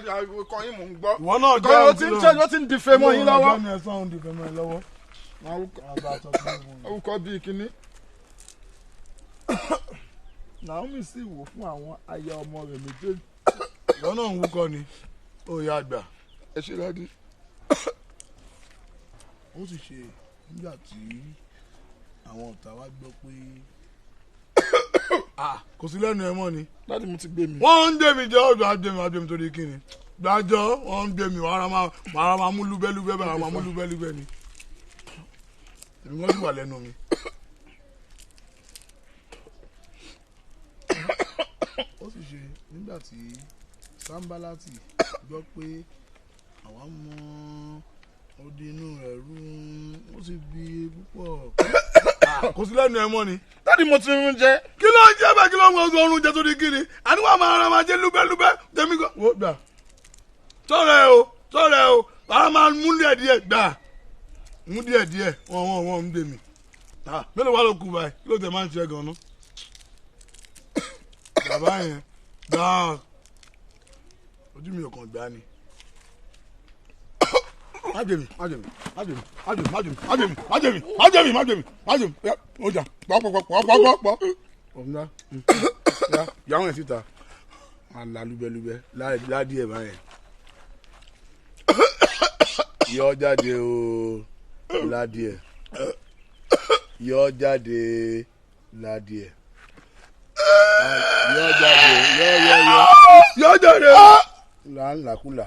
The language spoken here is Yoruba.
kan yín mò ń gbọ́. ìwọ náà jẹ́ kan ó ti ń di fẹ́ mọ́ yín lọ́wọ́. ọjọ́ ni ẹ sọ́hún di fẹ́ mọ́ yín lọ́wọ́. orúkọ bíi kínní. Naomi sì wò fún àwọn aya ọmọ rẹ̀ méjèèjì. ìwọ náà ń wúkọ ni ó yá àgbà. ẹ ṣe ládì. ó sì ṣe nígbà tí àwọn ọ̀tá wa gbọ́ pé kò sí lẹ́nu ẹ mọ́ ni. dádì mo ti gbé mi. wọ́n ń gbé mi jẹ́ ọ̀dọ̀ àgbẹ̀mí torí kí ni. gbàjọ́ wọ́n ń gbé mi wàá máa mú lúbẹ́lúbẹ́ bẹ́ẹ̀ máa mú lúbẹ́lúbẹ́ ni. èmi wọ́n sì wà lẹ́nu mi. ó sì ṣe nígbà tí Sámbálátì gbọ́ pé àwa mọ odi inú rẹ̀ rú ó sì bí púpọ̀. kò sí lẹ́nu ẹ mọ́ ni. dádì mo ti ń jẹ. kí ló ń jẹ́ bẹ́ẹ̀ kí ló ń wọ́n oorun jẹ tó di kiri àníwá máa jẹ́ lúbẹ́lúbẹ́ tẹ̀mí gan. wo gbà sọ̀rọ̀ ẹ o bàbá máa mú díẹ̀ gbà mú díẹ̀ wọ́n ń dè mí. mélòó wà ló kú báyìí kí ló tẹ̀ máa ń ṣe gan-an. bàbá yẹn gbà ojú mi ò kàn gbà ni. májèmí ọjà pọ̀ ọ̀nà yàwọn ẹ̀ síta àlà lúbẹ́lúbẹ́ ládìí ẹ̀ báyẹn yọ jáde o ládìí ẹ̀ yọ jáde ládìí ẹ̀ yọ jáde yọ jáde là ń làkúlà.